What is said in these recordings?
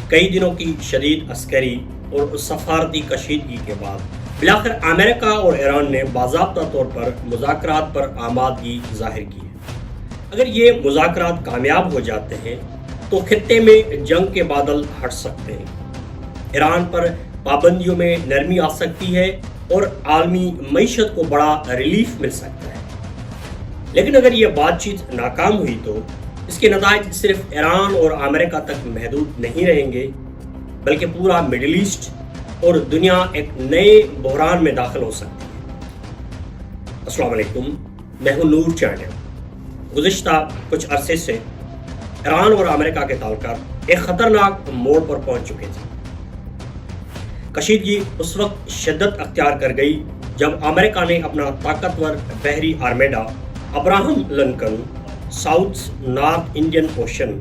کئی دنوں کی شدید عسکری اور سفارتی کشیدگی کے بعد بالآخر امریکہ اور ایران نے باضابطہ طور پر مذاکرات پر آمادگی ظاہر کی ہے۔ اگر یہ مذاکرات کامیاب ہو جاتے ہیں تو خطے میں جنگ کے بادل ہٹ سکتے ہیں، ایران پر پابندیوں میں نرمی آ سکتی ہے اور عالمی معیشت کو بڑا ریلیف مل سکتا ہے۔ لیکن اگر یہ بات چیت ناکام ہوئی تو اس کے نتائج صرف ایران اور امریکہ تک محدود نہیں رہیں گے، بلکہ پورا مڈل ایسٹ اور دنیا ایک نئے بحران میں داخل ہو سکتی ہے۔ السلام علیکم، میں ہوں نور چانڈیا۔ گزشتہ کچھ عرصے سے ایران اور امریکہ کے تعلقات ایک خطرناک موڑ پر پہنچ چکے تھے۔ کشیدگی اس وقت شدت اختیار کر گئی جب امریکہ نے اپنا طاقتور بحری armada Abraham Lincoln south north Indian ocean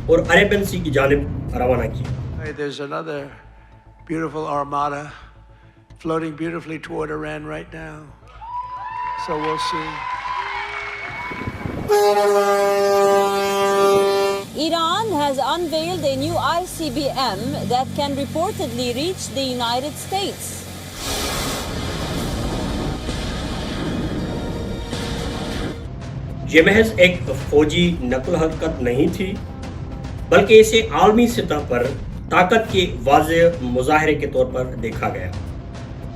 اور عربین سی کی جانب روانہ کیا۔ There's another beautiful armada floating beautifully toward Iran right now. So we'll see. Iran has unveiled a new ICBM that can reportedly reach the United States. یہ محض ایک فوجی نقل حرکت نہیں تھی، بلکہ اسے عالمی سطح پر طاقت کے واضح مظاہرے کے طور پر دیکھا گیا۔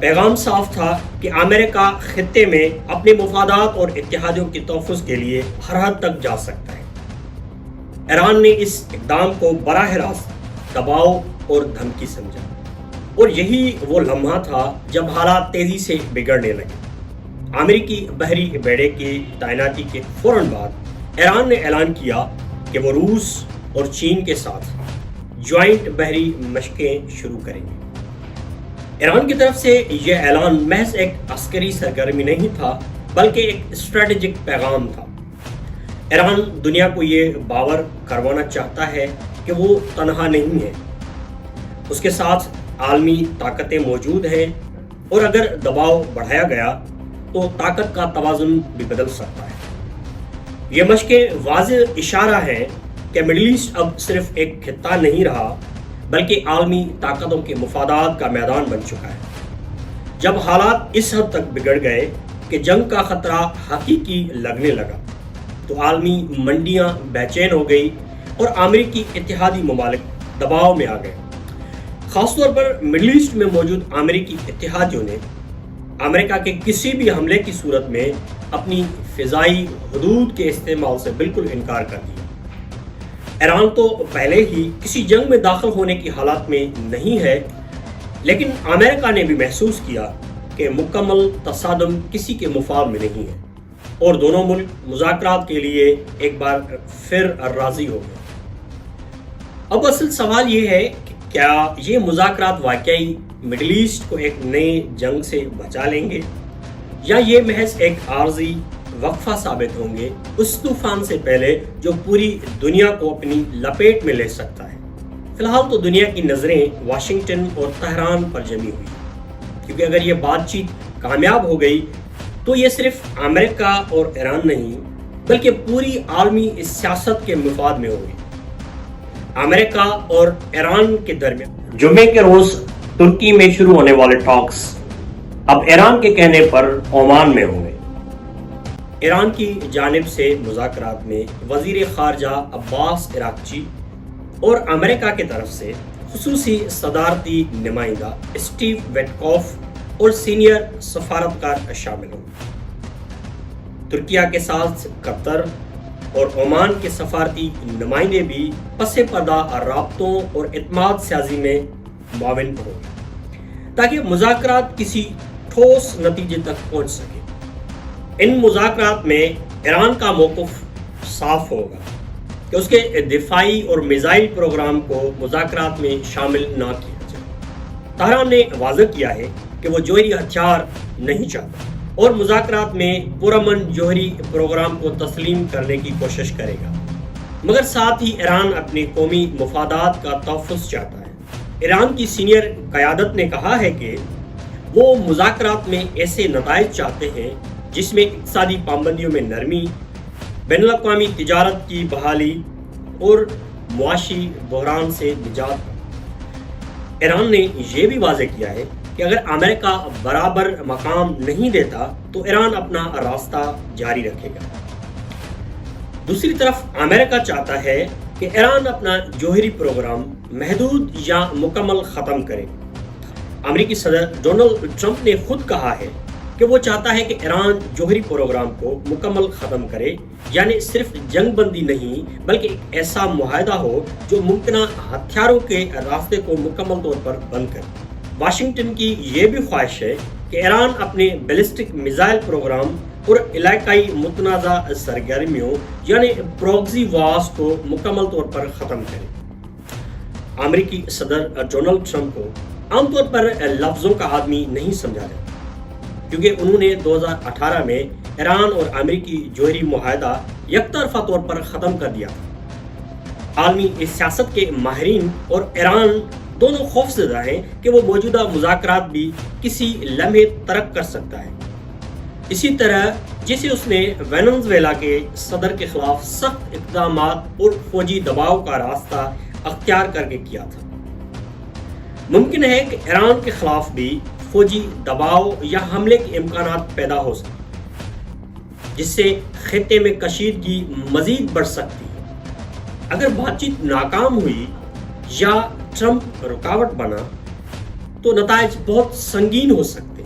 پیغام صاف تھا کہ امریکہ خطے میں اپنے مفادات اور اتحادیوں کے تحفظ کے لیے ہر حد تک جا سکتا ہے۔ ایران نے اس اقدام کو براہ راست دباؤ اور دھمکی سمجھا، اور یہی وہ لمحہ تھا جب حالات تیزی سے بگڑنے لگے۔ امریکی بحری بیڑے کی تعیناتی کے فوراً بعد ایران نے اعلان کیا کہ وہ روس اور چین کے ساتھ جوائنٹ بحری مشقیں شروع کریں گے۔ ایران کی طرف سے یہ اعلان محض ایک عسکری سرگرمی نہیں تھا، بلکہ ایک اسٹریٹجک پیغام تھا۔ ایران دنیا کو یہ باور کروانا چاہتا ہے کہ وہ تنہا نہیں ہے، اس کے ساتھ عالمی طاقتیں موجود ہیں، اور اگر دباؤ بڑھایا گیا تو طاقت کا توازن بھی بدل سکتا ہے۔ یہ مشقیں واضح اشارہ ہے کہ مڈل ایسٹ اب صرف ایک خطہ نہیں رہا، بلکہ عالمی طاقتوں کے مفادات کا میدان بن چکا ہے۔ جب حالات اس حد تک بگڑ گئے کہ جنگ کا خطرہ حقیقی لگنے لگا تو عالمی منڈیاں بے چین ہو گئی اور امریکی اتحادی ممالک دباؤ میں آ گئے۔ خاص طور پر مڈل ایسٹ میں موجود امریکی اتحادیوں نے امریکہ کے کسی بھی حملے کی صورت میں اپنی فضائی حدود کے استعمال سے بالکل انکار کر دیا۔ ایران تو پہلے ہی کسی جنگ میں داخل ہونے کی حالت میں نہیں ہے، لیکن امریکہ نے بھی محسوس کیا کہ مکمل تصادم کسی کے مفاد میں نہیں ہے، اور دونوں ملک مذاکرات کے لیے ایک بار پھر راضی ہو گئے۔ اب اصل سوال یہ ہے کہ کیا یہ مذاکرات واقعی مڈل ایسٹ کو ایک نئے جنگ سے بچا لیں گے، یا یہ محض ایک عارضی وقفہ ثابت ہوں گے اس طوفان سے پہلے جو پوری دنیا کو اپنی لپیٹ میں لے سکتا ہے؟ فی الحال تو دنیا کی نظریں واشنگٹن اور تہران پر جمی ہوئی، کیونکہ اگر یہ بات چیت کامیاب ہو گئی تو یہ صرف امریکہ اور ایران نہیں، بلکہ پوری عالمی سیاست کے مفاد میں ہوگی۔ امریکہ اور ایران کے درمیان جمعے کے روز ترکی میں شروع ہونے والے ٹاکس اب ایران کے کہنے پر عمان میں ہوں گے۔ ایران کی جانب سے مذاکرات میں وزیر خارجہ عباس عراقچی اور امریکہ کی طرف سے خصوصی صدارتی نمائندہ اسٹیو ویٹکوف اور سینئر سفارتکار شامل ہوں۔ ترکیہ کے ساتھ قطر اور عمان کے سفارتی نمائندے بھی پس پردہ رابطوں اور اعتماد سازی میں معاون ہوں تاکہ مذاکرات کسی ٹھوس نتیجے تک پہنچ سکے۔ ان مذاکرات میں ایران کا موقف صاف ہوگا کہ اس کے دفاعی اور میزائل پروگرام کو مذاکرات میں شامل نہ کیا جائے۔ طہران نے واضح کیا ہے کہ وہ جوہری ہتھیار نہیں چاہتا اور مذاکرات میں پرامن جوہری پروگرام کو تسلیم کرنے کی کوشش کرے گا، مگر ساتھ ہی ایران اپنے قومی مفادات کا تحفظ چاہتا ہے۔ ایران کی سینئر قیادت نے کہا ہے کہ وہ مذاکرات میں ایسے نتائج چاہتے ہیں جس میں اقتصادی پابندیوں میں نرمی، بین الاقوامی تجارت کی بحالی اور معاشی بحران سے نجات۔ ایران نے یہ بھی واضح کیا ہے کہ اگر امریکہ برابر مقام نہیں دیتا تو ایران اپنا راستہ جاری رکھے گا۔ دوسری طرف امریکہ چاہتا ہے کہ ایران اپنا جوہری پروگرام محدود یا مکمل ختم کرے۔ امریکی صدر ڈونلڈ ٹرمپ نے خود کہا ہے کہ وہ چاہتا ہے کہ ایران جوہری پروگرام کو مکمل ختم کرے، یعنی صرف جنگ بندی نہیں بلکہ ایک ایسا معاہدہ ہو جو ممکنہ ہتھیاروں کے راستے کو مکمل طور پر بند کرے۔ واشنگٹن کی یہ بھی خواہش ہے کہ ایران اپنے بیلسٹک میزائل پروگرام اور علاقائی متنازع سرگرمیوں یعنی پروگزی وارز کو مکمل طور پر ختم کرے۔ امریکی صدر ڈونلڈ ٹرمپ کو عام طور پر لفظوں کا آدمی نہیں سمجھا جاتا، کیونکہ انہوں نے 2018 میں ایران اور امریکی جوہری معاہدہ یک طرفہ طور پر ختم کر دیا تھا۔ عالمی سیاست کے ماہرین اور ایران دونوں خوفزدہ ہیں کہ وہ موجودہ مذاکرات بھی کسی لمحے ترک کر سکتا ہے، اسی طرح جیسے اس نے وینزویلا کے صدر کے خلاف سخت اقدامات اور فوجی دباؤ کا راستہ اختیار کر کے کیا تھا۔ ممکن ہے کہ ایران کے خلاف بھی فوجی دباؤ یا حملے کے امکانات پیدا ہو سکتے، جس سے خطے میں کشیدگی مزید بڑھ سکتی ہے۔ اگر بات چیت ناکام ہوئی یا ٹرمپ رکاوٹ بنا تو نتائج بہت سنگین ہو سکتے۔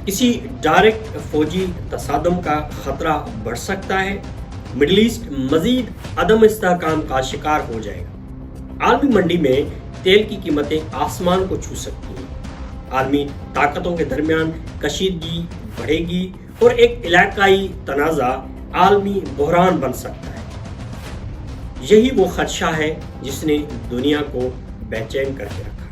کسی ڈائریکٹ فوجی تصادم کا خطرہ بڑھ سکتا ہے، مڈل ایسٹ مزید عدم استحکام کا شکار ہو جائے گا۔ عالمی منڈی میں تیل کی قیمتیں آسمان کو چھو سکتی ہیں، عالمی طاقتوں کے درمیان کشیدگی بڑھے گی اور ایک علاقائی تنازع عالمی بحران بن سکتا ہے۔ یہی وہ خدشہ ہے جس نے دنیا کو بے چین کر کے رکھا۔